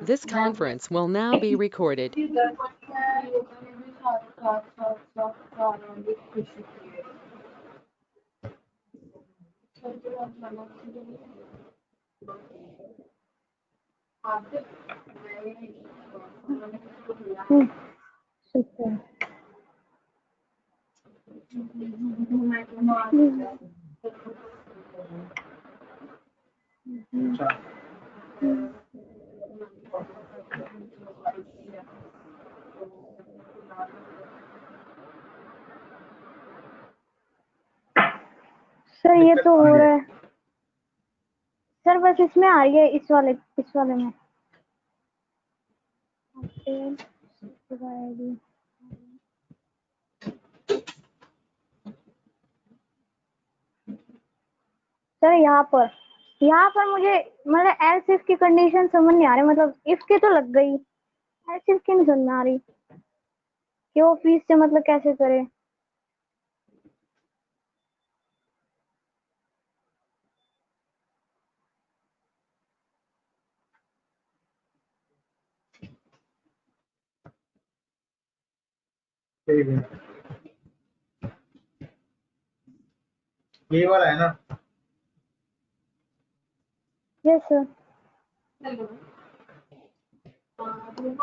This conference will now be recorded. Super. Sir ये तो हो रहा है सर, बस इसमें आ रही है, इस वाले में। सर यहाँ पर मुझे मतलब एल्स इफ की कंडीशन समझ नहीं आ रही, मतलब इफ की तो लग गई, एल्स इफ की नहीं समझ में आ रही कि वो फीस से मतलब कैसे करे। ये वाला है ना? Yes sir.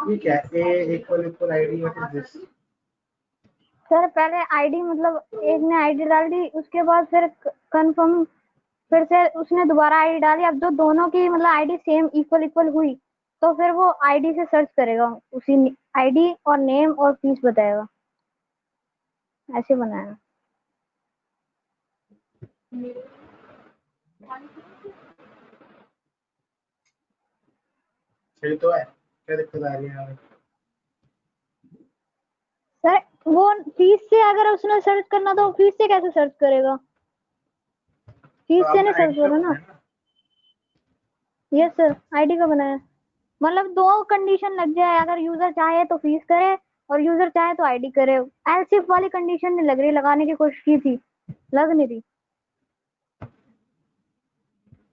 ठीक है, a equal equal ID what is this? Sir पहले आईडी मतलब एक ने आईडी डाल दी, उसके बाद फिर कंफर्म, फिर से उसने दोबारा आईडी डाली। अब जो दोनों की मतलब आईडी सेम इक्वल इक्वल हुई तो फिर वो आईडी से सर्च करेगा, उसी आईडी और नेम और फीस बताएगा। ऐसे बनाया। सही तो है, क्या दिक्कत आ रही है हमें? सर वो फीस से अगर उसने सर्च करना तो फीस से कैसे सर्च करेगा? फीस तो से आपने नहीं सर्च आईडी का करो ना। बनाया ना? यस सर, आईडी का बनाया। मतलब दो कंडीशन लग जाए, अगर यूजर चाहे तो फीस करे और यूजर चाहे तो आईडी करे। एल्सिफ वाली कंडीशन नहीं लग रही, लगाने की कोशिश की थी, लग नहीं रही।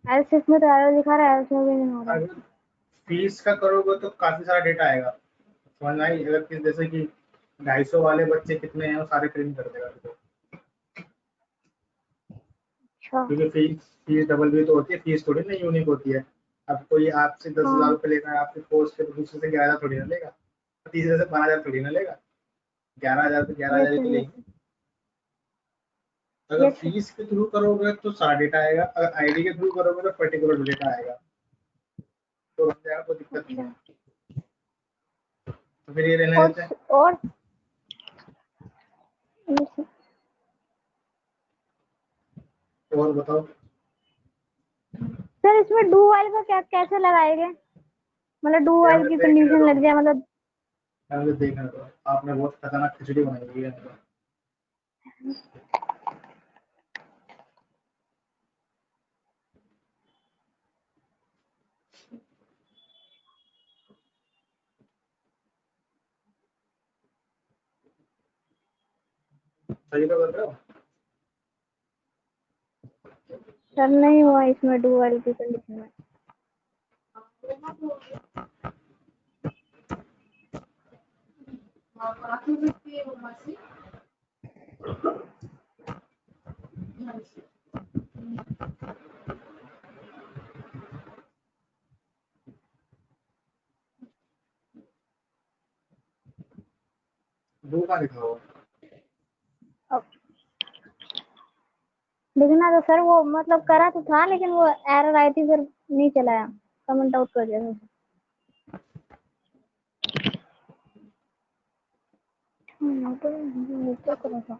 एल्सिफ में तो एरर दिखा रहा है, एल्सिफ में भी नहीं हो रहा। अगर फीस का करोगे तो काफी सारा डेटा आएगा, समझ में आई? अगर जैसे कि 250 वाले बच्चे कितने हैं वो सारे प्रिंट कर देगा तो। अच्छा। क्योंकि फीस डबल भी तो होती है, फीस थोड़ी ना यूनिक होती है। अब कोई आपसे 10,000 हाँ। रुपये लेगा है आपके कोर्स के, तो दूसरे से 11,000 थोड़ी ना लेगा, तीसरे से 12,000 थोड़ी ना लेगा। 11,000 तो 11,000 यस ही तो सर, यस लेंगे। सर, अगर यस सर। फीस के थ्रू करोगे तो सारा डेटा आएगा, अगर आईडी के थ्रू करोगे तो पर्टिकुलर डेटा आएगा, तो बन जाएगा, कोई दिक्कत नहीं अच्छा। है। तो फिर ये रहने देते हैं। और यस सर। और बताओ। सर इसमें डू वाइल का क्या कैसे लगाएंगे? मतलब डू ये वाइल हमें की देखने कंडीशन दो, लग जाए मतलब। हमें देखने दो, आपने बहुत खतरनाक खिचड़ी बनाई हुई है। सही तो कर रहे हो? सर नहीं हुआ इसमें डू वाइल की कंडीशन में। दो का लिखा हुआ। अब लिखना तो सर वो मतलब करा तो था, लेकिन वो एरर आई थी, फिर नहीं चलाया, कमेंट आउट कर दिया। तो क्या करा था?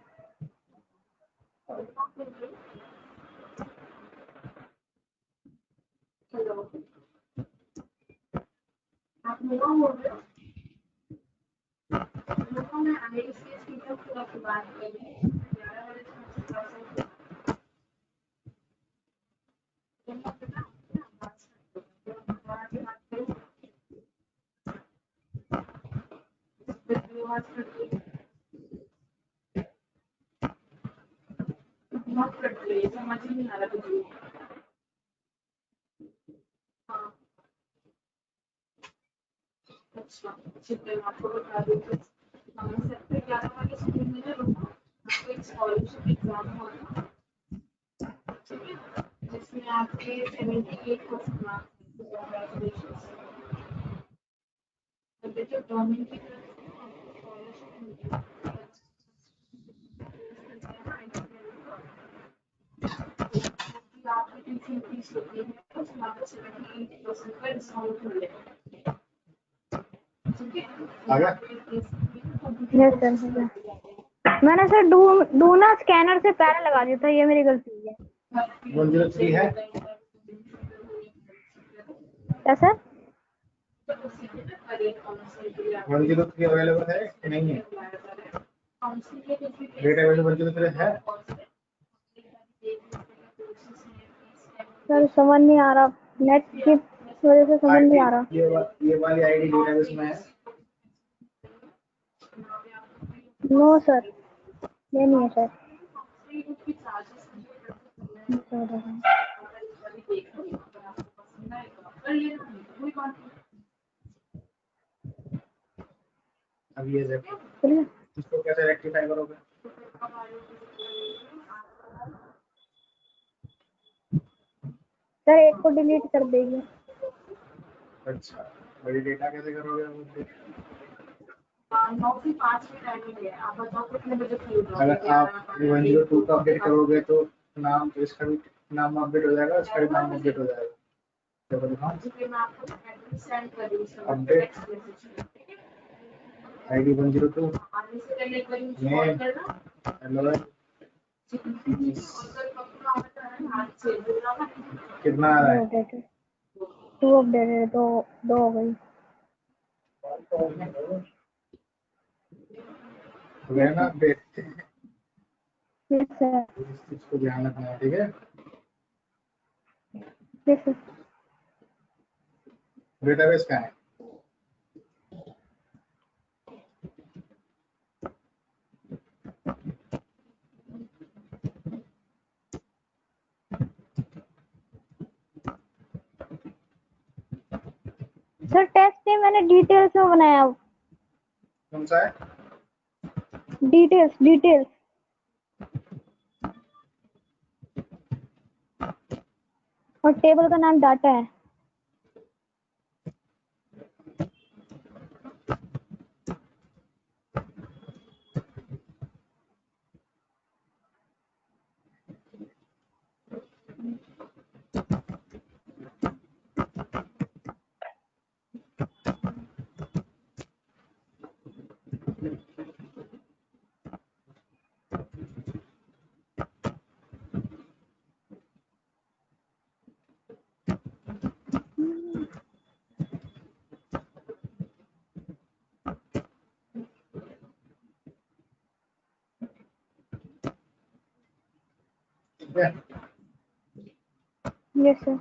अच्छा, ठीक है, मैं आपको बता देती हूँ। हमें सेक्टर 11 वाले स्कूल में ना आपको एक स्कॉलरशिप एग्जाम होगा, ठीक है, जिसमें आपके 78% मार्क्स हैं। Congratulations। अब देखिए गवर्नमेंट की तरफ से आपको स्कॉलरशिप मिलती है। तो आपकी ट्यूशन फीस होती है, उसमें आपको 78% का डिस्काउंट मिलेगा, ठीक है। आ गया? यस सर हो गया। मैंने सर डू ना स्कैनर से पैरा लगा दिया था, ये मेरी गलती हुई है। 103 है? क्या सर? 103 अवेलेबल है कि नहीं है? डेटाबेस 103 है? सर समझ नहीं आ रहा, नेट की वजह से समझ नहीं आ रहा। ये वाली आईडी डेटाबेस में है? नो सर, ये नहीं है सर। अब ये देखो, चलिए इसको कैसे रेक्टिफाई करोगे? सर, एक को डिलीट कर देंगे। अच्छा, बड़ी डेटा कैसे करोगे? 9 से 5 की टाइमिंग है, आप बताओ कितने बजे फ्री हो अगर आप 102 का अपडेट करोगे तो नाम, तो इसका भी नाम अपडेट हो जाएगा, इसका भी नाम अपडेट हो जाएगा। देखो दिखाओ, मैं आपको एड्रेस सेंड कर दूँ अपडेट आईडी 102 आने से पहले एक बार मुझे नेम कॉल करना। हेलो हाथ से बोलना ना। कितना आ रहा है? अपडेटेड, 2 अपडेटेड, दो हो गई। हो गया ना अपडेट? यस सर, इस चीज को ध्यान रखना है, ठीक है? Yes sir. डेटाबेस का है? सर टेस्ट ने मैंने डिटेल्स में बनाया, कौन सा है? डिटेल्स और टेबल का नाम डाटा है। ठीक है? Yes sir.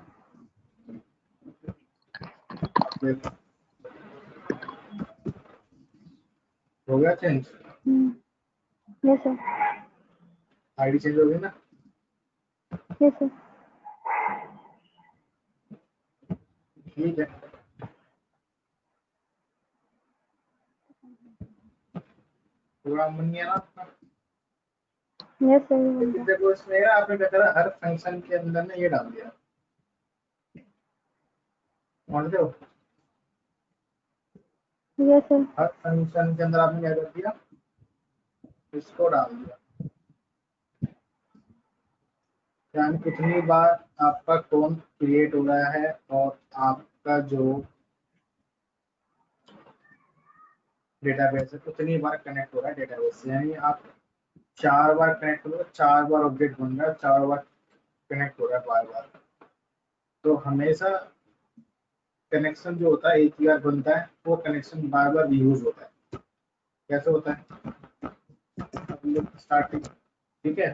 देखो, हो गया change? Yes sir. ID change हो गई ना? Yes sir. ठीक है। प्रोग्राम बन गया ना आपका? यस सर, ये बन लेकिन गया। देखो, इसमें ना आपने क्या करा, हर फंक्शन के अंदर ना ये डाल दिया, मानते हो? Yes sir. हर फंक्शन के अंदर आपने क्या कर दिया, इसको डाल दिया। यानी कितनी बार आपका टोन क्रिएट हो रहा है और आपका जो डेटाबेस है उतनी बार कनेक्ट हो रहा है डेटाबेस से। यानी आप 4 बार कनेक्ट हो रहे हो, 4 बार अपडेट बन रहा है, 4 बार कनेक्ट हो रहा है बार बार। तो हमेशा कनेक्शन जो होता है एक ही बार बनता है, वो कनेक्शन बार बार रीयूज होता है। कैसे होता है? स्टार्टिंग, ठीक है?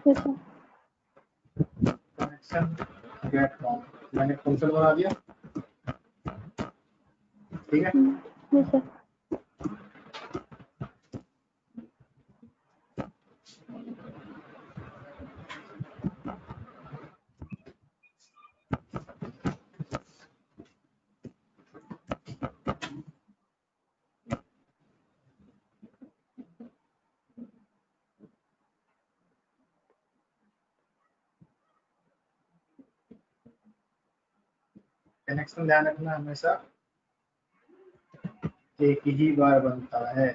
Yes sir. Connection gate form, मैंने फंक्शन बना दिया, ठीक है? Yes sir. कनेक्शन ध्यान रखना हमेशा एक ही बार बनता है।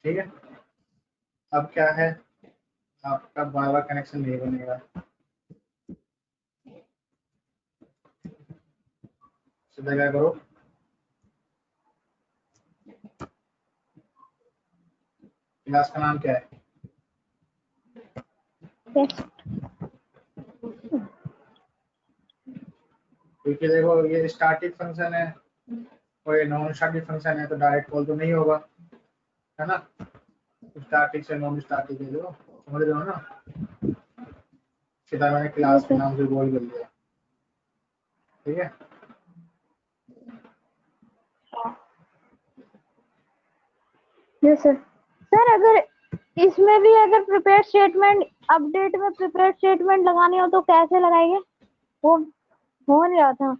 ठीक है, अब क्या है, आपका बार बार कनेक्शन नहीं बनेगा। सीधा क्या करो, क्लास का नाम क्या है? क्योंकि देखो ये स्टैटिक फंक्शन है और ये नॉन स्टैटिक फंक्शन है, तो डायरेक्ट कॉल तो नहीं होगा, है ना। स्टैटिक से नॉन स्टैटिक है, जो समझ रहे हो ना। सीधा मैंने क्लास के नाम से कॉल कर दिया। ठीक है, यस सर। सर अगर इसमें भी अगर प्रिपेयर स्टेटमेंट अपडेट में प्रिपेयर स्टेटमेंट लगानी हो तो कैसे लगाएंगे? वो हो नहीं रहा था।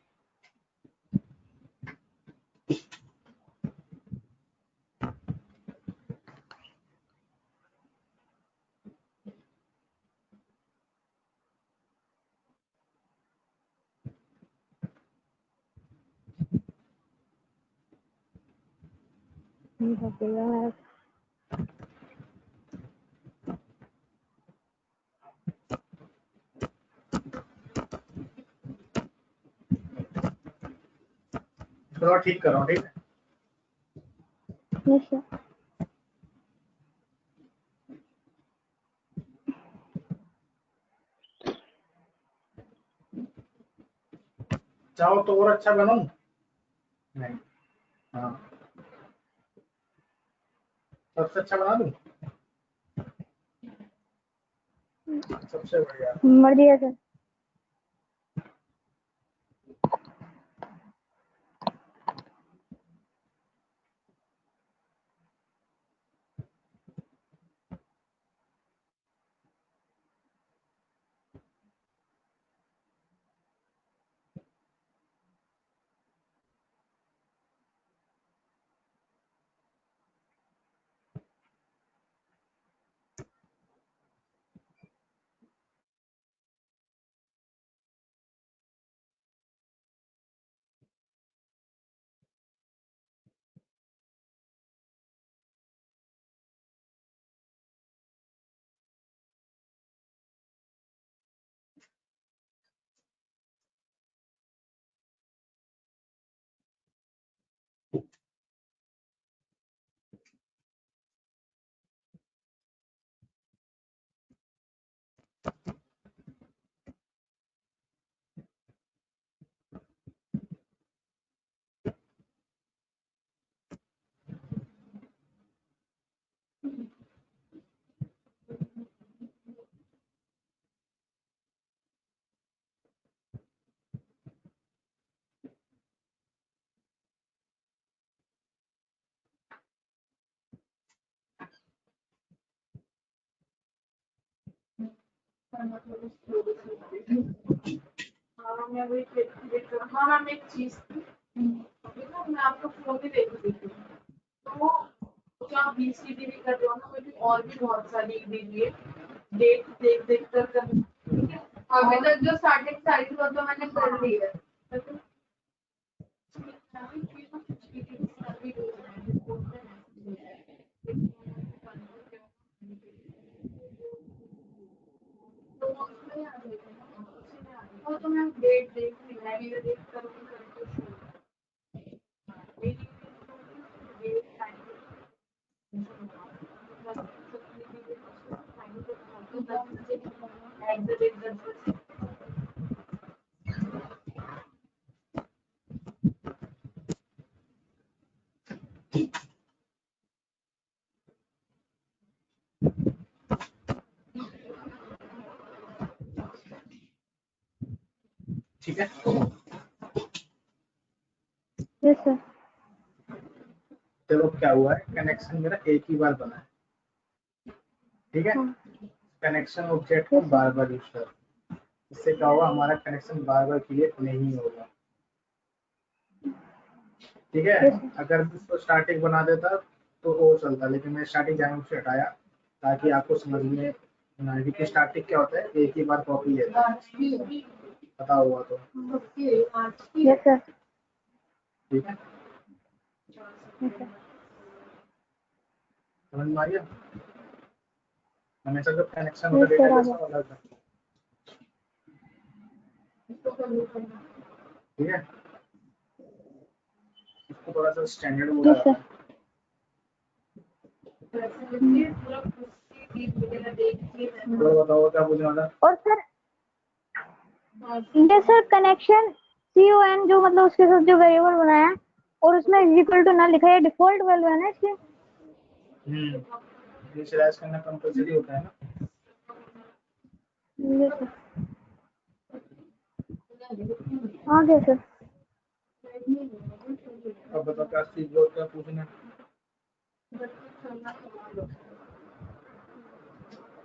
थोड़ा ठीक करो। ठीक है, यस सर। चाहो तो और अच्छा बनाऊं? नहीं, हाँ, सबसे अच्छा बना दूं, सबसे बढ़िया। मर्जी है सर। हाँ मैं वही देख रहा। हाँ मैम एक चीज थी, अभी ना मैं आपका फोन भी देख रही थी, तो जो आप BCD भी कर रहे हो ना, मुझे और भी बहुत सारी दीजिए डेट देख देख कर करना। ठीक है, अभी तक जो स्टार्टिंग सारी थी वो तो मैंने कर ली है। तो उसमें आ जाएगा ना, उसी में आ जाएगा। वो तो मैं डेट देख ली है, ये देख कर ठीक है। Yes sir. देखो क्या हुआ है, कनेक्शन मेरा एक ही बार बना है। ठीक है, हाँ। कनेक्शन ऑब्जेक्ट को बार बार यूज कर, इससे क्या होगा, हमारा कनेक्शन बार बार क्रिएट नहीं होगा। ठीक है, अगर इसको स्टार्टिंग बना देता तो वो चलता, लेकिन मैं स्टार्टिंग जानबूझ से हटाया ताकि आपको समझ में ना आए कि स्टार्टिंग क्या होता है, एक ही बार कॉपी लेता है, पता हुआ तो। Yes sir. ठीक है, समझ में आ गया। हमेशा जब कनेक्शन होता है डेटाबेस का अलग है। ठीक है, इसको थोड़ा सा स्टैंडर्ड बोला यस जाता सर। है। तो बताओ क्या पूछना था। और सर ये सर कनेक्शन CON जो मतलब उसके साथ जो वेरिएबल बनाया और उसमें इक्वल टू ना लिखा है, डिफॉल्ट वैल्यू है ना इसकी। इनिशियलाइज करना कंपलसरी होता है ना। Yes sir. हाँ क्या सर। अब बताओ क्या चीज और क्या पूछना है।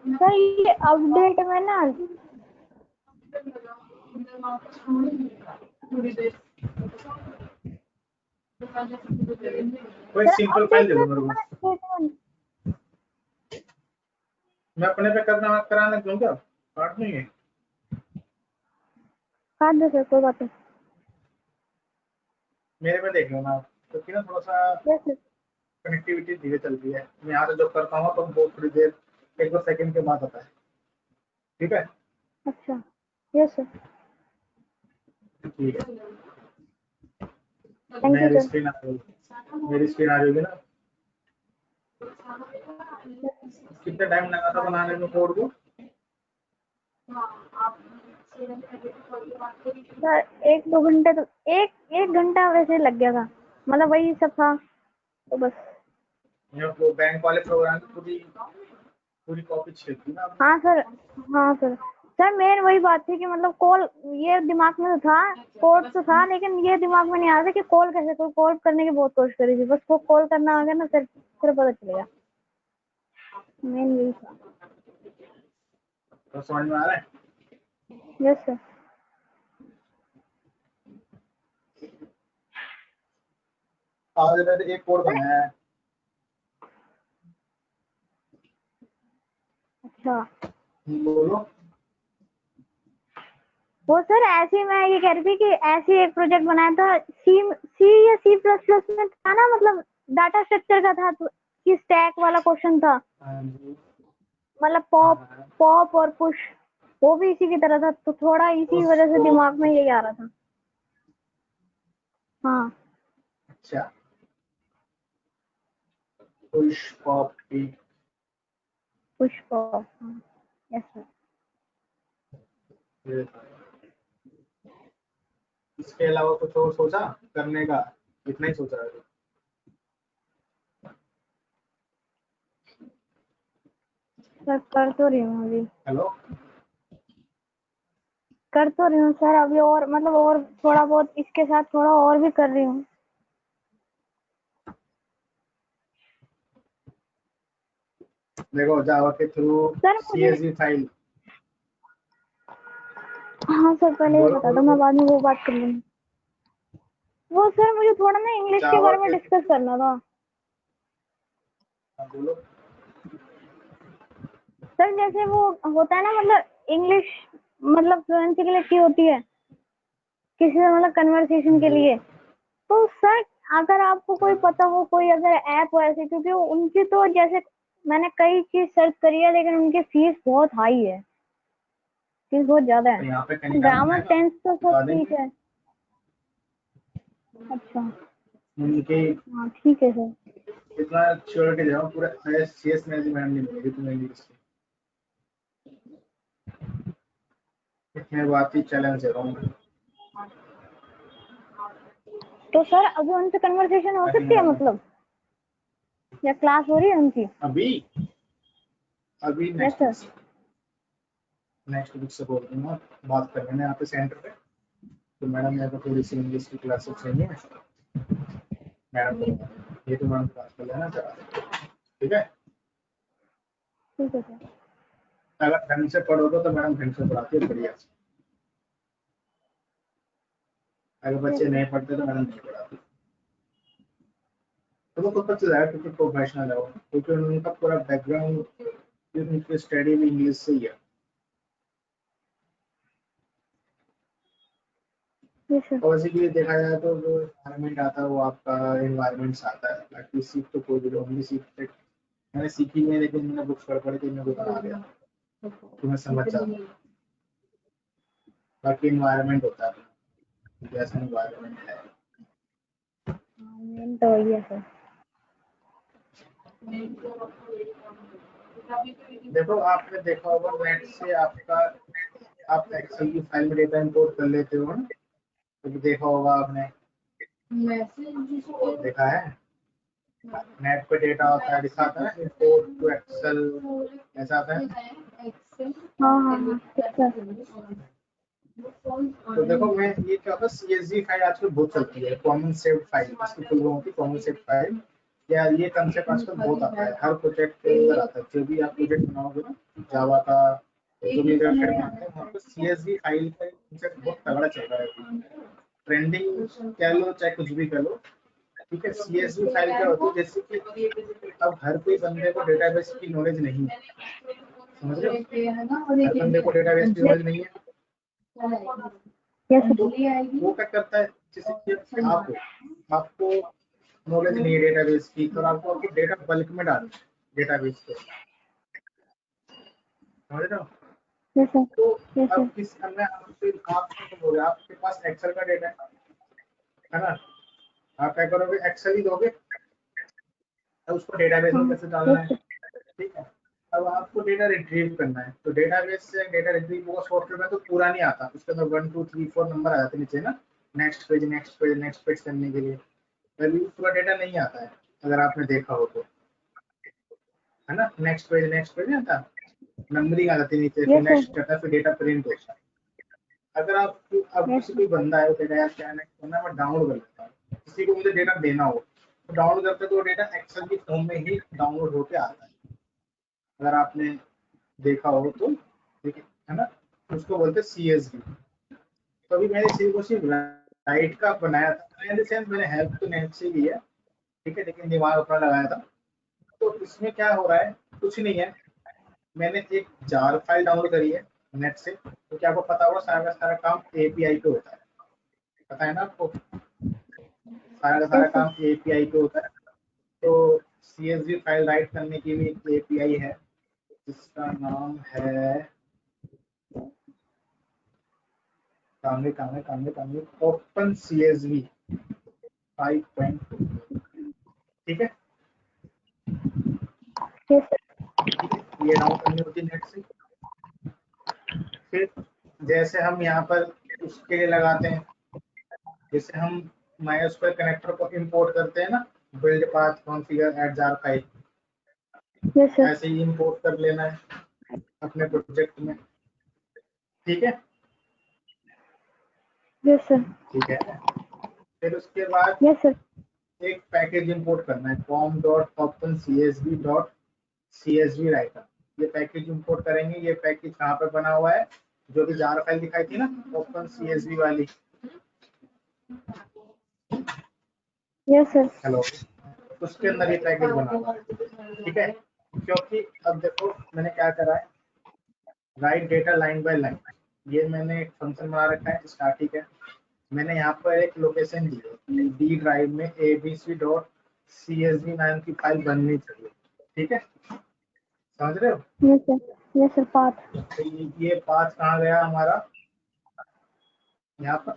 सर ये अपडेट में ना कोई सर सिंपल फाइल अपडेट दे में दो मेरे को, मैं अपने पे करना कराने दूं क्या, काट दूंगे। काट दो सर, कोई बात नहीं। मेरे में देख लो ना, क्योंकि ना थोड़ा सा यस सर। कनेक्टिविटी धीरे चलती है। मैं यहाँ से जब करता हूँ तो बहुत थोड़ी देर, 1-2 सेकंड के बाद आता है। ठीक है, अच्छा। Yes sir. ठीक है। थैंक यू मेरी सर। स्क्रीन आ रही है, मेरी स्क्रीन आ रही होगी ना। कितना टाइम लगा था बनाने में कोड को। सर 1-2 घंटे तो एक घंटा वैसे लग गया था, मतलब वही सब था तो बस। वो बैंक वाले प्रोग्राम की पूरी पूरी कॉपी छेद दी ना आपने। हाँ सर। हाँ सर। सर मेन वही बात थी कि मतलब कॉल, ये दिमाग में तो था, कोड तो था, लेकिन ये दिमाग में नहीं आ रहा था कि कॉल कैसे, कोई कॉल करने की बहुत कोशिश करी थी, बस वो कॉल करना आ गया ना सर, फिर पता चलेगा। मेन यही था। तो समझ में आ रहा है। Yes sir. आज मैंने एक कोड बनाया है। अच्छा। बोलो। वो सर ऐसे मैं ये कह रही थी कि ऐसे एक प्रोजेक्ट बनाया था, सी या C++ में था ना, मतलब डाटा स्ट्रक्चर का था तो, कि स्टैक वाला क्वेश्चन था, मतलब पॉप और पुश, वो भी इसी की तरह था, तो थोड़ा इसी वजह से दिमाग में यही आ रहा था। हाँ। अच्छा, push pop peak. Push pop. Yes sir. इसके अलावा कुछ और सोचा करने का, इतना ही सोचा है। सर कर तो रही हूँ अभी, हेलो, कर तो रही हूँ सर अभी, और मतलब और थोड़ा बहुत इसके साथ थोड़ा और भी कर रही हूँ। देखो जावा के थ्रू सर मुझे, CSV फाइल। हाँ सर पहले ये बोलो बता बोलो दो, मैं बोलो। बाद में वो बात कर लूँगी। वो सर मुझे थोड़ा ना इंग्लिश के जावा बारे में के डिस्कस करना था। बोलो। सर जैसे वो होता है ना, मतलब इंग्लिश मतलब फ्लुएंसी के लिए की होती है, किसी से मतलब कन्वर्सेशन के लिए, तो सर अगर आपको कोई पता हो, कोई अगर ऐप हो ऐसे, क्योंकि उनकी तो जैसे मैंने कई चीज सर्च करी है, लेकिन उनकी फीस बहुत हाई है, फीस बहुत ज्यादा तो है। यहाँ पे कहीं काम ग्रामर आएगा, टेंस तो बता सब ठीक देंगे। है। अच्छा। उनके हाँ ठीक है सर। इतना श्योरिटी दे रहा हूँ, पूरा CS में मैडम नहीं मिलेगी तुम्हें इंग्लिश की। इतने बात ही चैलेंज दे रहा हूँ। तो सर अभी उनसे कन्वर्सेशन हो सकती है मतलब, या क्लास हो रही है उनकी? अभी अभी यस सर। नेक्स्ट वीक से बोल दूंगा बात करने में यहाँ पे सेंटर पे। तो मैडम मेरे को थोड़ी सी इंग्लिश की क्लासेस चाहिए मैडम, ये तो मैडम बात कर लेना जरा, ठीक है। ठीक है सर। अगर ढंग से पढ़ोगे तो मैडम ढंग से पढ़ाती है बढ़िया से। अगर बच्चे नहीं पढ़ते तो मैडम नहीं पढ़ाती। तो वो खुद पता चला क्योंकि प्रोफेशनल है वो, क्योंकि उनका पूरा बैकग्राउंड उनकी स्टडी भी इंग्लिश से ही है। Yes sir. और इसीलिए देखा जाए तो जो एनवायरमेंट आता है वो आपका एनवायरमेंट से आता है, बाकी सीख तो कोई भी लोग नहीं सीखते। मैंने सीखी नहीं, लेकिन मैंने बुक्स पढ़ पढ़ के मेरे को बना दिया तो मैं समझ जाता हूँ। बाकी एनवायरमेंट होता है, जैसा एनवायरमेंट है। मेन तो वही है सर। देखो आपने देखा होगा नेट से आपका, आप एक्सेल की फाइल में डेटा इंपोर्ट कर लेते हो ना, तो देखा होगा आपने, देखा है नेट पे डेटा होता है, दिखाता है ना इंपोर्ट टू एक्सेल, ऐसा आता है। हाँ हाँ हाँ सर। तो देखो मैं ये क्या होता है, CSV फाइल आजकल बहुत चलती है, कॉमन शेप्ड फाइल, इसकी फुल फॉर्म होती है कॉमन शेप्ड फाइल। या ये कंसेप्ट आजकल बहुत आता है, हर प्रोजेक्ट के अंदर आता है। जो भी आप प्रोजेक्ट बनाओगे ना जावा का, जो भी वेबसाइट बनाते हैं वहाँ पे CSV फाइल का कंसेप्ट बहुत तगड़ा चल रहा है। ट्रेंडिंग कह लो चाहे कुछ भी कह लो, ठीक है। CSV फाइल क्या होती है, जैसे कि अब हर कोई बंदे को डेटाबेस की नॉलेज नहीं है, समझ रहे हो, हर बंदे को डेटाबेस की नॉलेज नहीं है। यस तो सर। वो क्या करता है, जैसे कि आपको नॉलेज नहीं है डेटाबेस की, तो आपको डेटा बल्क में डालना है डेटाबेस पे, समझ रहे हो। Yes sir. तो यस अब सर। किस मैं आपको बोल रहा, आपके पास एक्सेल का डेटा है ना, आप क्या करोगे, एक्सेल ही दोगे, अब उसको डेटाबेस में कैसे डालना है, ठीक है। अब आपको डेटा रिट्रीव करना है, तो डेटाबेस से डेटा रिट्रीव होगा सॉफ्टवेयर में, तो पूरा नहीं आता, उसके अंदर 1 2 3 4 नंबर आ जाते नीचे ना, next page next page next page करने के लिए, अभी पूरा डेटा नहीं आता है, अगर आपने देखा हो तो, है ना, नेक्स्ट पेज नहीं आता, नंबरिंग आ जाती है नीचे, फिर यस सर। नेक्स्ट करता है, फिर डेटा प्रिंट होता है। अगर आप अब यस किसी कोई बंदा है वो कह रहा है यार क्या नेक्स्ट करना है, मैं डाउनलोड कर लेता हूँ, किसी को मुझे डेटा देना हो तो डाउनलोड करते तो वो डेटा एक्सेल की फॉर्म में ही डाउनलोड होके आता है, अगर आपने देखा हो तो, ठीक है ना, उसको बोलते हैं CSV। तो अभी मैंने सिर्फ राइट का बनाया था, इन द सेंस मैंने हेल्प तो नेट से ली है, ठीक है, लेकिन दिमाग अपना लगाया था। तो इसमें क्या हो रहा है, कुछ नहीं है, मैंने एक जार फाइल डाउनलोड करी है नेट से, तो क्या आपको पता होगा सारा का सारा काम API पे होता है, पता है ना आपको, सारा का सारा यस सर। काम API पे होता है। तो CSV फाइल राइट करने की भी एक API है जिसका नाम है कांगे ओपन CSV 5.2, ठीक है। Yes sir. ये डाउनलोड करनी होती है नेट से। फिर जैसे हम यहाँ पर उसके लिए लगाते हैं, जैसे हम MySQL कनेक्टर को इंपोर्ट करते हैं ना, build path configure add jar file, yes sir. ऐसे ही इंपोर्ट कर लेना है अपने प्रोजेक्ट में, ठीक है। Yes sir. ठीक है, फिर उसके बाद यस सर। एक पैकेज इंपोर्ट करना है, com.opencsv.csv राइटर, ये पैकेज इंपोर्ट करेंगे। ये पैकेज कहाँ पर बना हुआ है, जो भी जार फाइल दिखाई थी ना ओपन CSV वाली, यस सर। हेलो, उसके अंदर ये पैकेज बना हुआ है, ठीक है। क्योंकि अब देखो मैंने क्या करा है, right data line by line, ये मैंने एक फंक्शन बना रखा है स्टैटिक है। मैंने यहाँ पर एक लोकेशन दी है कि D ड्राइव में abc.csv नाम की फाइल बननी चाहिए, ठीक है, समझ रहे हो। Yes sir. Yes sir. Path. तो ये पाथ कहाँ गया हमारा, यहाँ पर,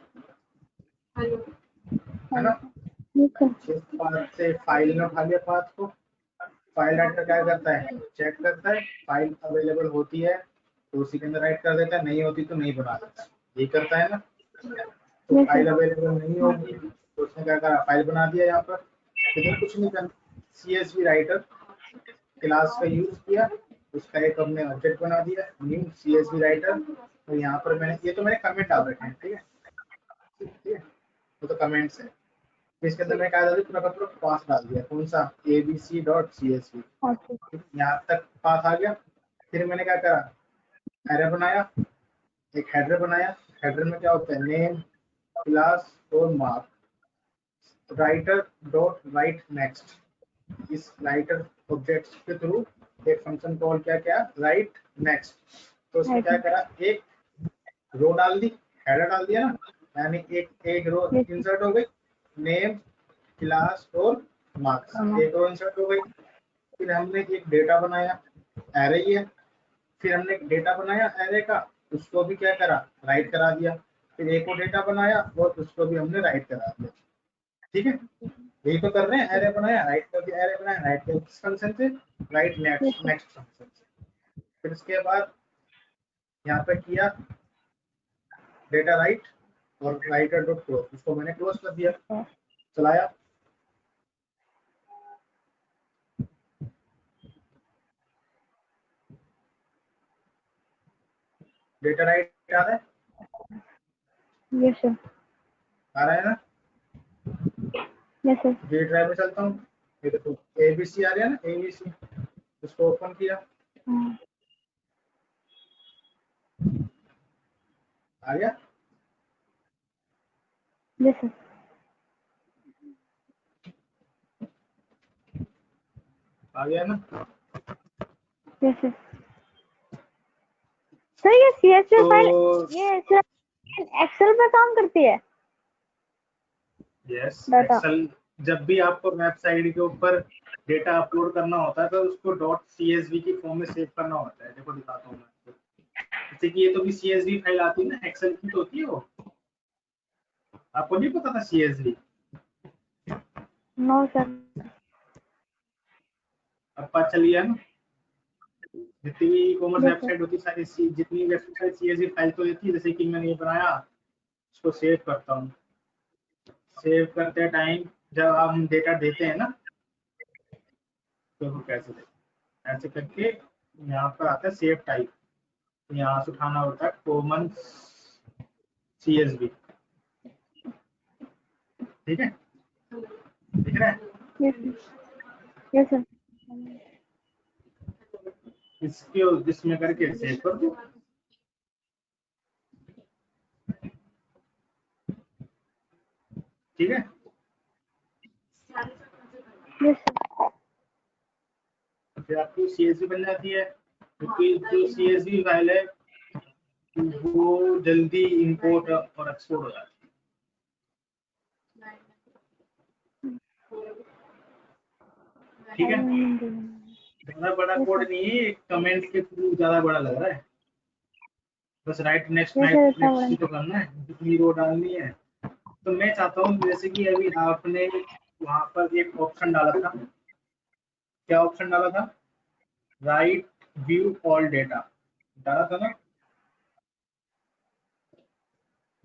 है ना। Yes sir. इस पाथ से फाइल में उठा लिया पाथ को, फाइल राइटर क्या करता है, चेक करता है फाइल अवेलेबल होती है तो उसी के अंदर राइट कर देता है, नहीं होती तो नहीं बना देता, ये करता है ना। तो यस फाइल सर। अवेलेबल नहीं होगी तो उसने क्या करा, फाइल बना दिया यहाँ पर, लेकिन कुछ नहीं करना, CSV राइटर क्लास का यूज किया, उसका एक हमने ऑब्जेक्ट बना दिया न्यू CSV राइटर। तो यहाँ पर मैंने ये तो मैंने कमेंट डाल रखे हैं, ठीक है, ठीक है, वो तो कमेंट्स है। तो इसके अंदर मैं क्या डाल दिया, पूरा का पूरा पास डाल दिया, कौन सा abc.csv, ओके। यहाँ तक पास आ गया। फिर मैंने क्या करा, एरे बनाया, एक हेडर बनाया, हेडर में क्या होता है, नेम क्लास और mark writer dot right next. इस राइटर ऑब्जेक्ट के थ्रू एक फंक्शन कॉल क्या क्या राइट नेक्स्ट। तो उसमें क्या करा, एक रो डाल दी, हेडर डाल दिया ना, यानी एक रो इंसर्ट हो गई, नेम क्लास और मार्क्स एक रो इंसर्ट हो गई। फिर हमने एक डेटा बनाया, एरे ही है, फिर हमने एक डेटा बनाया एरे का, उसको भी क्या करा, राइट करा दिया। फिर एक और डेटा बनाया और उसको भी हमने राइट करा दिया। ठीक है, यही तो कर रहे हैं, एरे बनाया राइट कर दिया, एरे बनाया राइट कर दिया, फंक्शन से राइट नेक्स्ट नेक्स्ट फंक्शन से। फिर इसके बाद यहाँ पे किया डेटा राइट और राइटर डॉट क्लोज, उसको मैंने क्लोज कर दिया, चलाया। डेटा राइट आ रहा है, यस सर, आ रहा है ना। Yes sir. जे ड्राइव में चलता हूँ, ये देखो एबीसी आ रहा है ना, एबीसी, उसको ओपन किया, आ गया, यस सर, आ गया ना। Yes sir. सर ये CSV फाइल तो ये एक्सेल पे काम करती है? यस, डाटा एक्सेल जब भी आपको वेबसाइट के ऊपर डेटा अपलोड करना होता है तो उसको डॉट CSV की फॉर्म में सेव करना होता है। देखो दिखाता हूँ मैं आपको, जैसे कि ये तो भी CSV फाइल आती है ना, एक्सेल की तो होती है वो, आपको नहीं पता था CSV? No sir. अब पता चल गया ना। जितनी भी ई-कॉमर्स यस सर, वेबसाइट होती है सारी जितनी वेबसाइट CSV फाइल तो देती है। जैसे कि मैंने ये बनाया, इसको सेव करता हूँ। सेव करते टाइम जब हम डेटा देते हैं ना, तो वो कैसे देते, ऐसे करके यहाँ पर आता है सेव टाइप, यहाँ से उठाना होता है कॉमन CSV। ठीक है, दिख रहा है? Yes sir, yes sir. इसके इसमें करके सेव कर दो। ठीक है, यस सर। फिर आपकी CSV बन जाती है, क्योंकि जो CSV फाइल है वो जल्दी इंपोर्ट और एक्सपोर्ट हो जाती है। ठीक है, ज्यादा बड़ा कोड नहीं है, एक कमेंट के थ्रू ज्यादा बड़ा लग रहा है। बस right next yes sir, night इतना नेक्स्ट बड़ा ही तो करना है, जितनी रो डालनी है। तो मैं चाहता हूँ जैसे कि अभी आपने वहां पर एक ऑप्शन डाला था, क्या ऑप्शन डाला था, राइट व्यू ऑल डेटा, डाला था ना,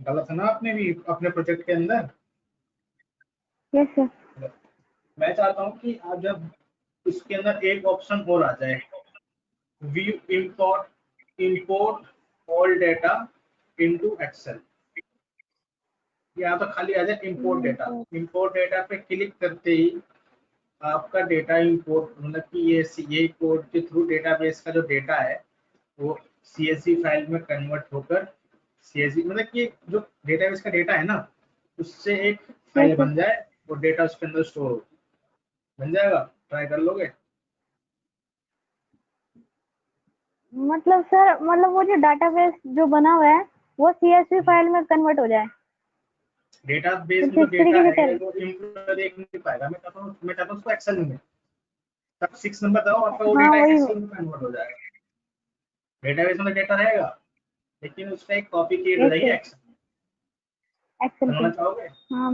डाला था ना आपने भी अपने प्रोजेक्ट के अंदर। Yes sir. मैं चाहता हूँ कि आप जब इसके अंदर एक ऑप्शन और आ जाए, view import all data into Excel, यहाँ तो खाली आ जाए इंपोर्ट डेटा। इंपोर्ट डेटा पे क्लिक करते ही आपका डेटा इंपोर्ट, मतलब कि ये कोड के थ्रू डेटाबेस का जो डेटा है वो CSV फाइल में कन्वर्ट होकर, CSV मतलब कि जो डेटाबेस का डेटा है ना, उससे एक फाइल यस सर। बन जाए और डेटा उसके अंदर स्टोर हो। बन जाएगा, ट्राई कर लोगे? मतलब सर, मतलब वो जो डाटाबेस जो बना हुआ है वो CSV फाइल में कन्वर्ट हो जाए, डेटाबेस फिर में से जो इस डेटा तरीके से है चल। वो इम्प्लॉय देख नहीं पाएगा। मैं चाहता हूँ उसको एक्सेल में, तब 6 नंबर दबाओ, आपका वो हाँ डेटा वही, एक्सेल में कन्वर्ट हो जाएगा। डेटाबेस में डेटा रहेगा लेकिन उसका एक कॉपी क्रिएट हो यस जाएगी सर, एक्सेल में। एक्सेल पे। बनाना चाहोगे? हाँ,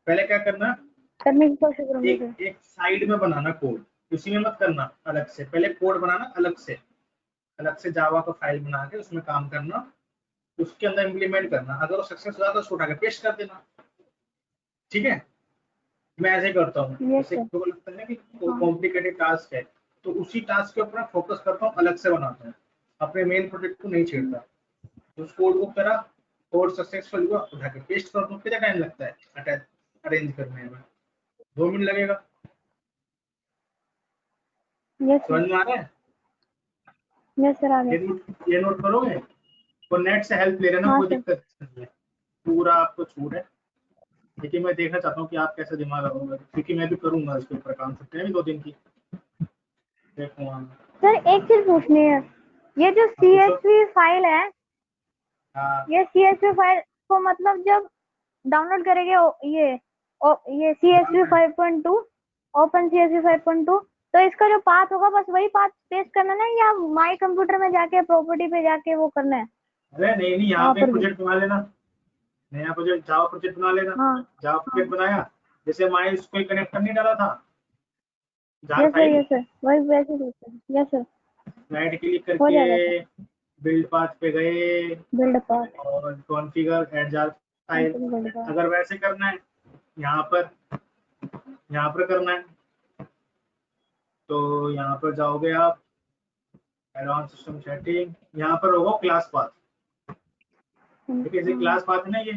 पहले क्या करना, करने की कोशिश करूंगी सर। एक एक साइड में बनाना कोड, उसी में मत करना अलग से। पहले कोड बनाना अलग से जावा का फाइल बना के उसमें काम करना, उसके अंदर इम्प्लीमेंट करना। अगर वो सक्सेस हुआ तो उसको उठा के पेस्ट कर देना। ठीक है, मैं ऐसे ही करता हूँ। यस जैसे सर। को लगता है ना कि हाँ, कॉम्प्लिकेटेड टास्क है, तो उसी टास्क के ऊपर फोकस करता हूँ, अलग से बनाता हूँ, अपने मेन प्रोजेक्ट को नहीं छेड़ता। तो उस कोड को करा, कोड सक्सेसफुल हुआ, उठा के पेस्ट कर दूँ। कितना टाइम लगता है अटैच अरेंज करने में? 2 मिनट लगेगा। यस सर, समझ में आ रहा है? यस सर, आ गया। ये नोट करोगे, और नेट से हेल्प ले लेना, हाँ कोई सर, दिक्कत नहीं है। पूरा आपको छूट है, लेकिन मैं देखना चाहता हूँ कि आप कैसे दिमाग लगाओगे, क्योंकि मैं भी करूंगा इसके ऊपर काम, छुट्टी है भी 2 दिन की, देखूंगा। सर एक चीज पूछनी है, ये जो पूछो। CSV फाइल है, हाँ, ये CSV फाइल को मतलब जब डाउनलोड करेंगे ये CSV 5.2 ओपन CSV 5.2, तो इसका जो पाथ होगा बस वही पाथ पेस्ट करना है या माई कंप्यूटर में जाके प्रॉपर्टी पे जाके वो करना है? अरे नहीं, यहाँ वहाँ पे पर भी। प्रोजेक्ट बना लेना, नया प्रोजेक्ट, जावा प्रोजेक्ट बना लेना। हाँ जावा प्रोजेक्ट बनाया, जैसे माई इसको कनेक्ट करने डाला था, jar yes sir, file, yes sir, वही वैसे ही यस सर, राइट क्लिक हो जाएगा सर। करके बिल्ड पाथ पे गए बिल्ड पाथ, और configure and jar file. Build path. अगर वैसे करना है, यहाँ पर करना है, तो यहाँ पर जाओगे आप, एडवांस सिस्टम सेटिंग, यहाँ पर होगा क्लास पाथ, ठीक है, क्लास पाथ है ना ये,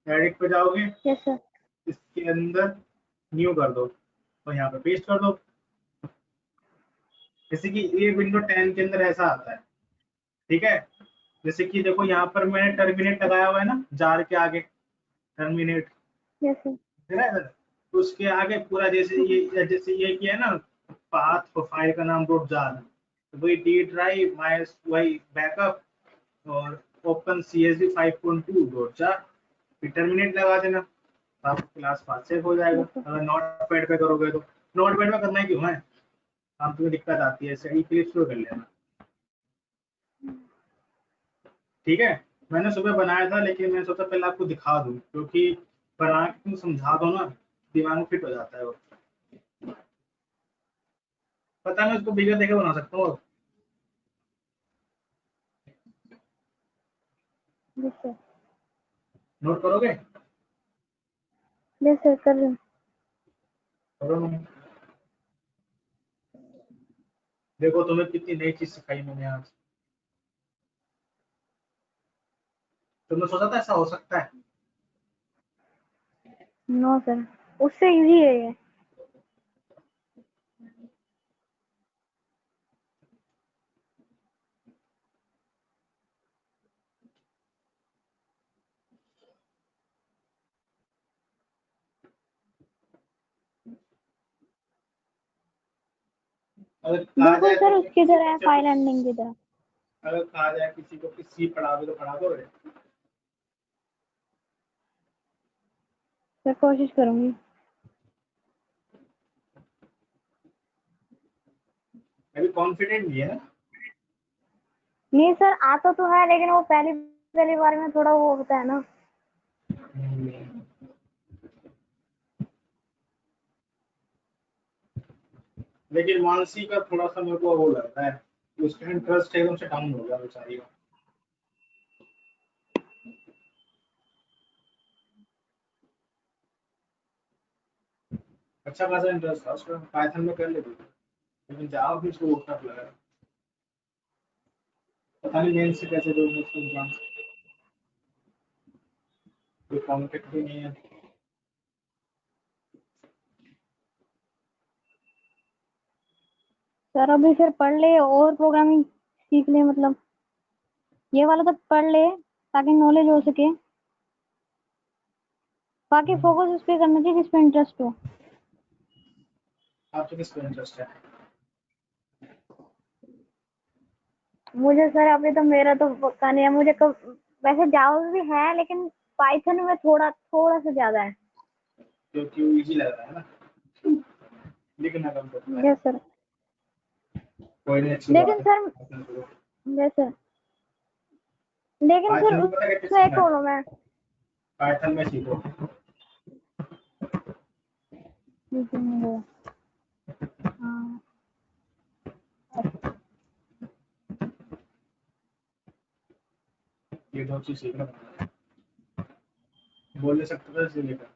एडिट पे जाओगे, यस सर। इसके अंदर न्यू कर दो और यहाँ पे पेस्ट कर दो। जैसे कि ये विंडो 10 के अंदर ऐसा आता है, ठीक है, जैसे कि देखो यहाँ पर मैंने टर्मिनेट लगाया हुआ है ना, जार के आगे टर्मिनेट, यस सर। है ना सर, तो उसके आगे पूरा जैसे ये किया है ना, पाथ फाइल का नाम डॉट जार, वही डी ड्राइव माई वही बैकअप और ओपन CSV 5.2 डॉट जार, फिर टर्मिनेट लगा देना, तो आपको क्लास पाथ सेव हो जाएगा। अगर नोट पैड पे करोगे तो, नोट पैड में करना ही क्यों है, हम तुम्हें दिक्कत आती है, सही क्लिप शुरू कर लेना, ठीक है। मैंने सुबह बनाया था, लेकिन मैंने सोचा पहले आपको दिखा दूं, क्योंकि बना के तुम समझा दो ना, दिमाग में फिट हो जाता है वो, पता है मैं उसको बिगड़ देखे बना सकता हूँ। यस सर, नोट करोगे? यस सर, कर रहे हैं। करो ना। देखो तुम्हें कितनी नई चीज सिखाई मैंने आज, तुमने सोचा था ऐसा हो सकता है? नो सर, उससे इजी है ये। अगर कहा बिल्कुल जाए तो सर, उसकी तरह है, अच्छा, फाइल एंडिंग की तरह। अगर कहा जाए किसी को कि सी पढ़ा दो तो पढ़ा दो। सर कोशिश करूंगी। अभी कॉन्फिडेंट नहीं है ना? नहीं सर, आता तो है, लेकिन वो पहली पहली बार में थोड़ा वो होता है ना। लेकिन मानसी का थोड़ा सा मेरे को वो लगता है, उसका इंटरेस्ट एकदम से डाउन हो गया बेचारी का। अच्छा खासा इंटरेस्ट था उसका, पाइथन में कर लेती थी, लेकिन जावा भी उसको उठना लगा, पता नहीं मेन से कैसे दोगे उसको एग्जाम, कोई कॉन्टेक्ट भी नहीं है। सर अभी फिर पढ़ ले और प्रोग्रामिंग सीख ले, मतलब ये वाला तो पढ़ ले ताकि नॉलेज हो सके। बाकी फोकस उस पे करना चाहिए जिस पे इंटरेस्ट हो। आपको किस पे इंटरेस्ट है? मुझे सर अभी तो मेरा तो पक्का नहीं है, मुझे कब वैसे जावा भी है, लेकिन पाइथन में थोड़ा थोड़ा सा ज्यादा है। क्योंकि वो इजी लग रहा है ना, लिखना कम करता है। Yes sir. कोई नहीं, अच्छी लेकिन बात है। सर, यस सर, लेकिन सर पाइथन में पता है कैसे उसमें एक सीखना है? प्रॉब्लम है। पाइथन में सीखो, हाँ। ये 2 चीज सीखना पड़ेगा, बोल नहीं सकते थे इसलिए लेकर।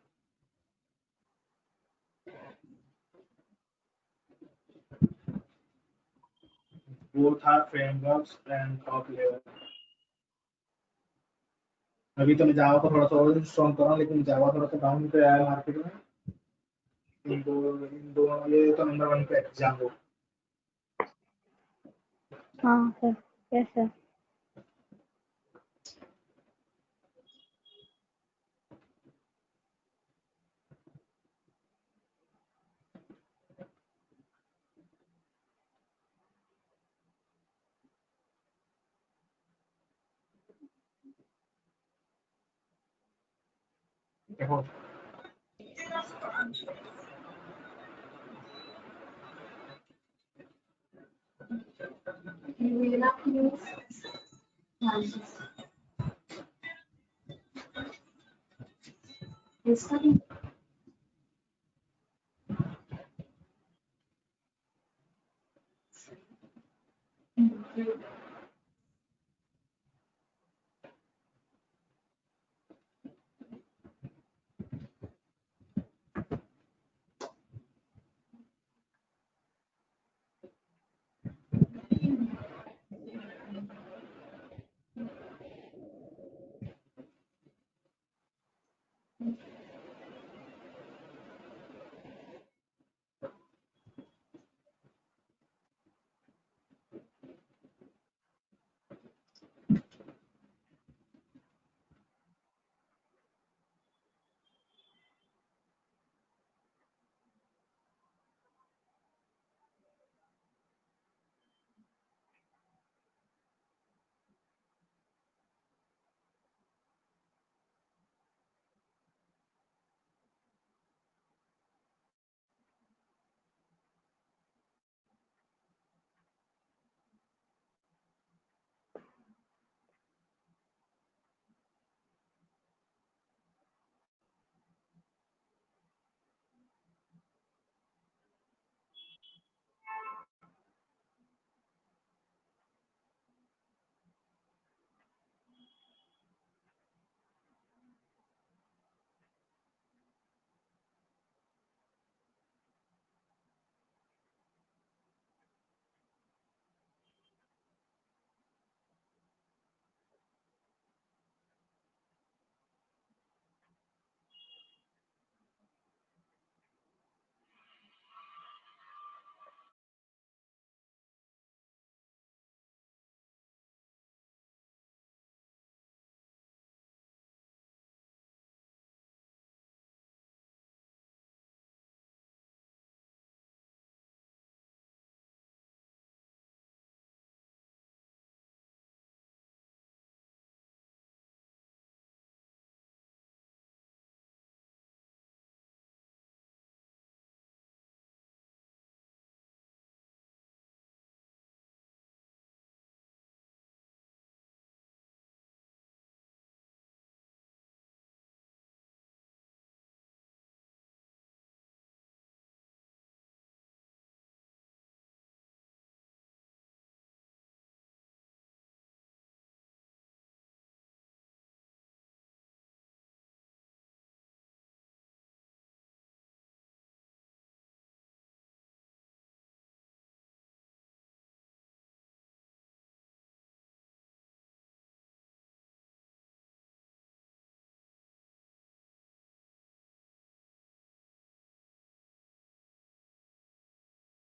वो था फ्रेमवर्क्स एंड टॉप लेवल। अभी तो मैं जावा को थोड़ा सा और स्ट्रॉन्ग कर रहा हूँ, लेकिन जावा थोड़ा सा डाउन पे आया मार्केट में। इन दो ये तो नंबर 1 पे एग्जाम हो। हाँ सर, यस सर। देखो मेरा प्लीज हाँ जी इसका भी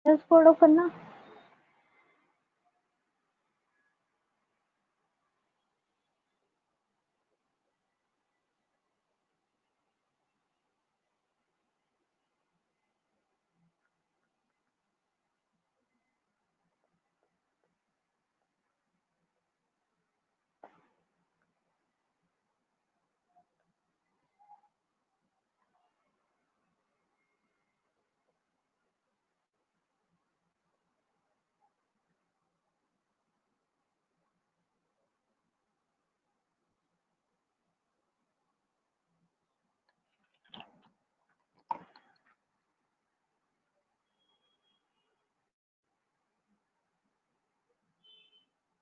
बस फॉलो करना।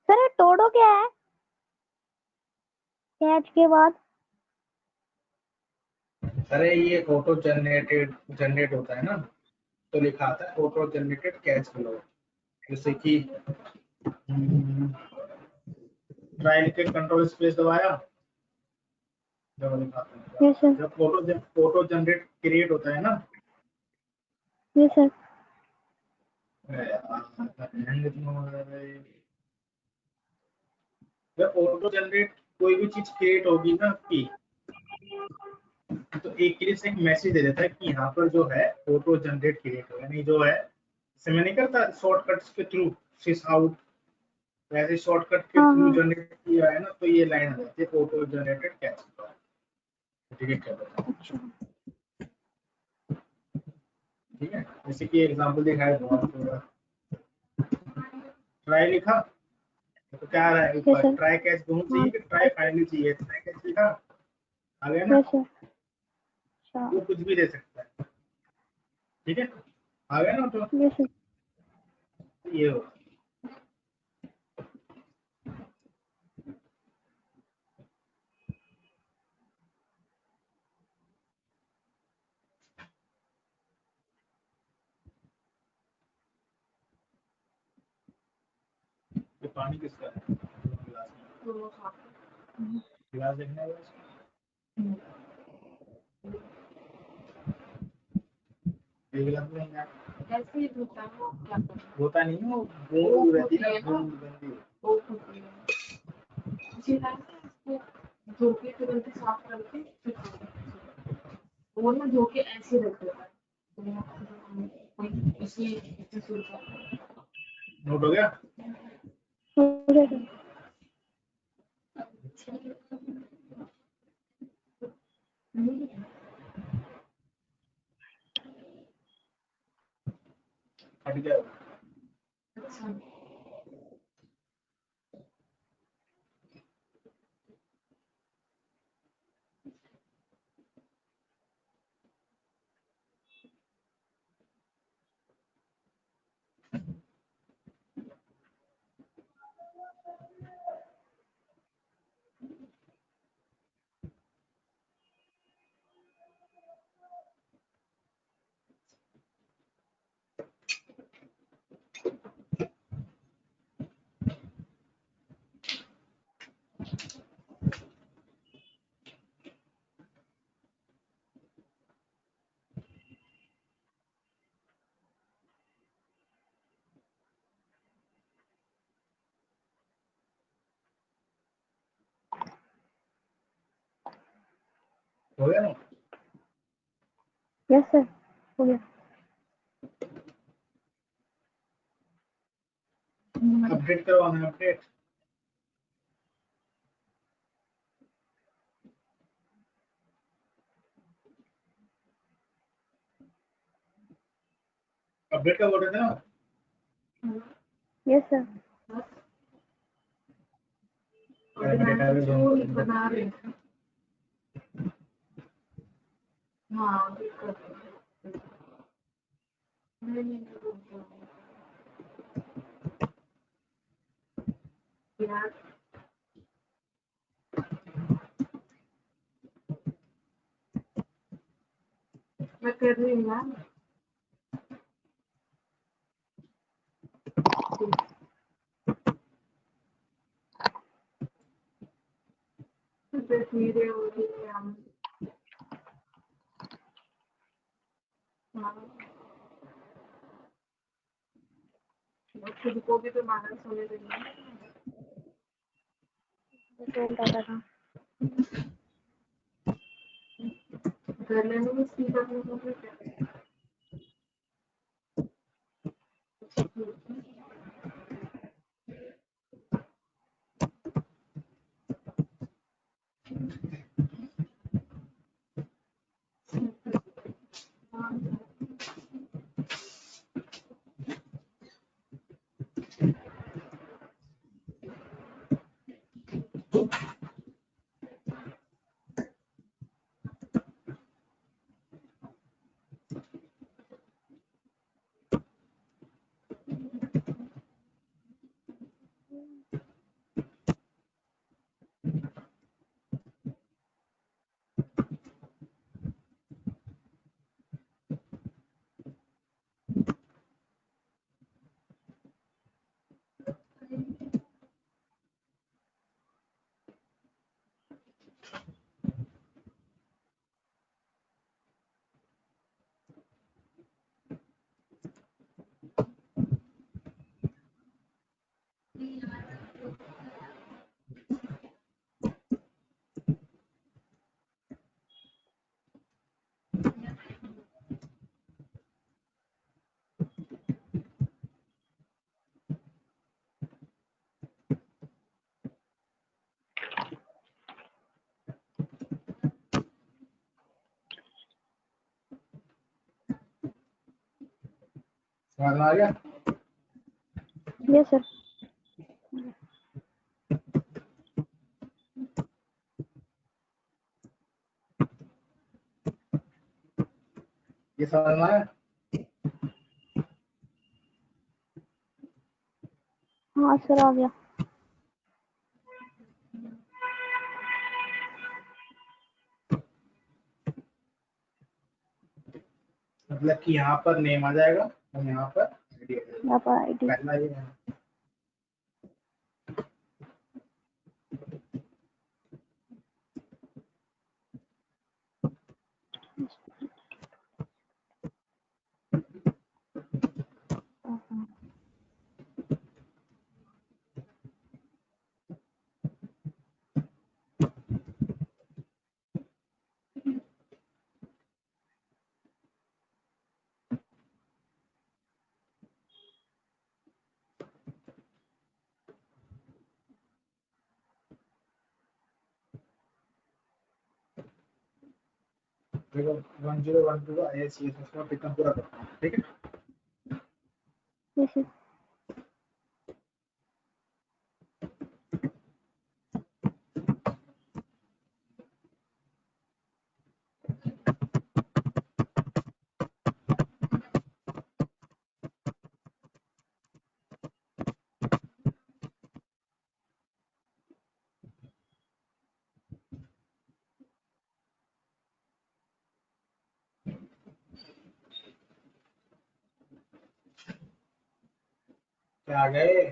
सर ये टोडो क्या है? कैच के बाद अरे ये ऑटो जनरेट होता है ना, तो लिखा आता है ऑटो जनरेटेड कैच फ्लो। जैसे कि ट्रायल के कंट्रोल स्पेस दबाया, जब लिखा आता है यस सर, जब ऑटो जनरेट क्रिएट होता है ना, यस सर। जब ऑटो जनरेट कोई भी चीज क्रिएट होगी ना आपकी, तो एक के लिए एक मैसेज दे देता है कि यहाँ पर जो है ऑटो जनरेट क्रिएट हो, यानी जो है जैसे मैं नहीं करता शॉर्टकट्स के थ्रू सिस आउट, वैसे शॉर्टकट के हाँ थ्रू हाँ जनरेट किया है ना, तो ये लाइन आ जाती है ऑटो जनरेटेड कैच। टिकट कर देता हूँ। अच्छा ठीक है, जैसे कि एग्जांपल दिखाया बहुत ट्राई लिखा तो क्या आ रहा है यस ऊपर, सर ट्राई कैच दोनों हाँ चाहिए कि ट्राई फाइनली चाहिए, ट्राई कैच लिखा आ गया ना, यस सर अच्छा वो कुछ भी दे सकता है। ठीक है, आ गया ना, तो यस सर ये हो ये पानी किसका है, गिलास में, दोनों साथ गिलास देखना है बस। ये गिलास में नहीं है, ऐसे ही होता है वो, क्या करें होता नहीं है, वो वो बूंद रहती होती है है ना, ना, बूंद गंदी। वो होती है इसी तरह से इसको धो के तुरंत साफ करके फिर खाते हैं। वो ना धो के ऐसे रख देता है तो कोई इसी इससे शुरू करता है। नोट हो गया। हो गया सर हट गया। अच्छा हो गया ना, यस सर हो गया अपडेट करवाना है, अपडेट अपडेट का बोल रहे थे ना। यस सर और डेटाबेस वो बना रहे हैं हाँ दिक्कत है। नहीं यार मैं कर रही हूँ यार धीरे हो रही है हम हाँ खुद को भी तो मानस होने देंगे बोल रहा था करने में भी सीधा नहीं हो क्या समझ में आ गया? Yes sir. ये समझ में आया? हाँ सर आ गया। मतलब कि यहाँ पर नेम आ जाएगा और यहाँ पर आईडी आ जाएगा। यहाँ पर आईडी। पहला ये है। देखो 1012 का ISCSS का टिकट पूरा करता हूँ, ठीक है? Yes sir. क्या आ गए?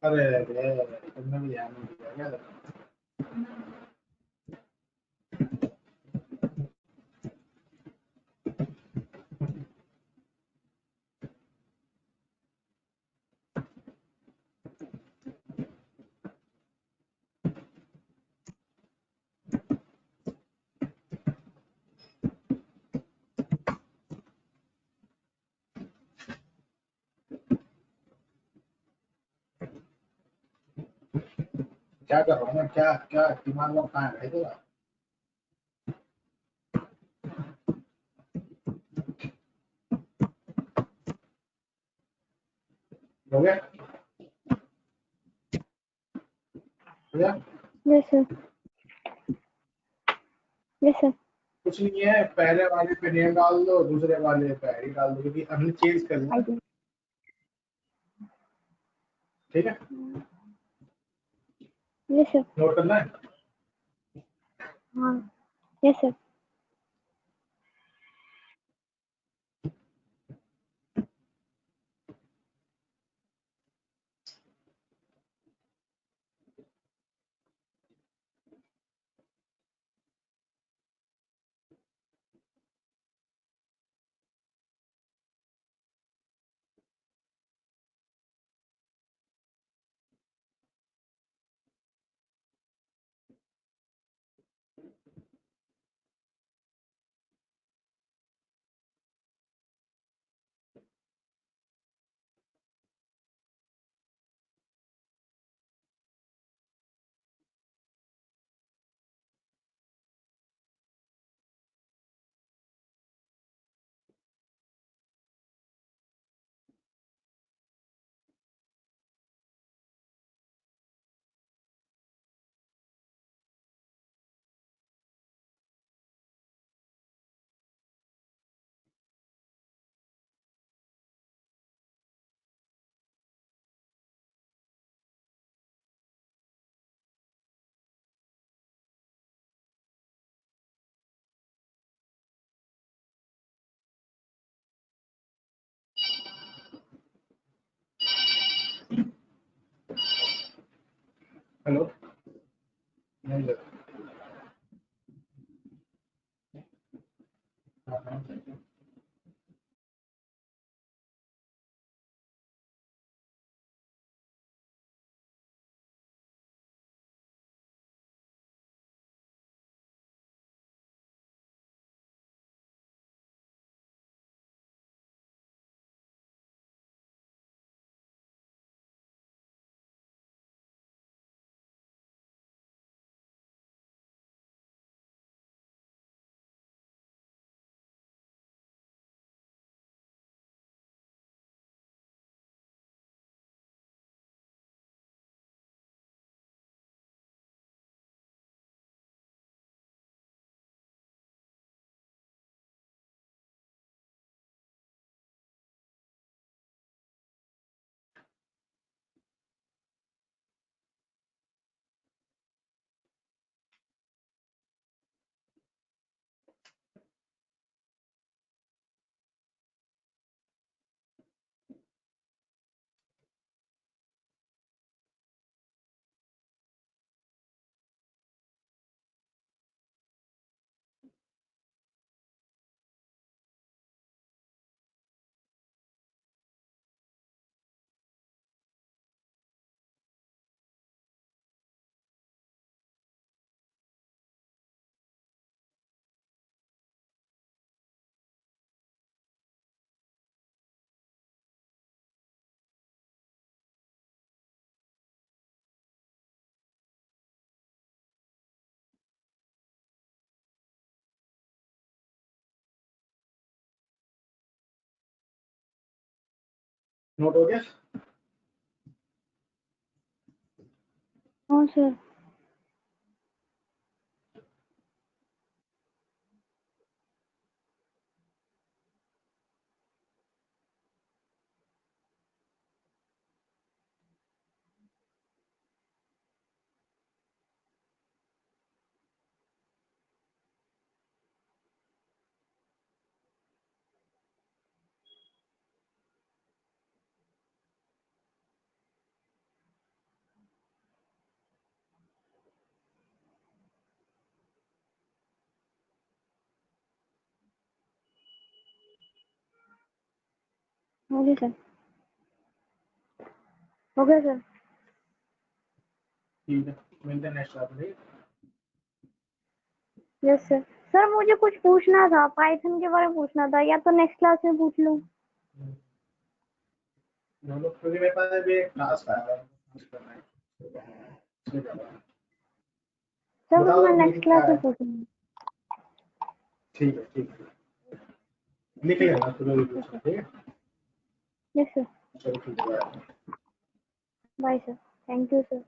अरे तुमने भी ध्यान नहीं दिया क्या? क्या कर रहा हूँ मैं? क्या क्या दिमाग में कहाँ है तेरा? हो गया? हो गया? Yes sir. Yes sir. कुछ नहीं है, पहले वाले पे नेम डाल दो, दूसरे वाले पे आईडी डाल दो, क्योंकि हमने चेंज कर लिया। आईडी। ठीक है? Yes sir. नोट करना है? हाँ। Yes sir. हेलो? नहीं लगा। हाँ, हाँ। नोट हो गया? हाँ सर। हाँ जी सर। हो गया सर। ठीक है, मिलते हैं नेक्स्ट क्लास में। Yes sir. सर मुझे कुछ पूछना था, पाइथन के बारे में पूछना था, या तो नेक्स्ट क्लास में पूछ लूँ? दोनों, क्योंकि मेरे पास अभी एक क्लास आया है, करना है। सर बताओ मैं तो नेक्स्ट क्या क्लास में है? पूछूंगी। ठीक है, ठीक है, लिख लेना तो जरूर पूछना, ठीक है? Yes sir. चलो ठीक है, bye. Bye sir. Thank you sir.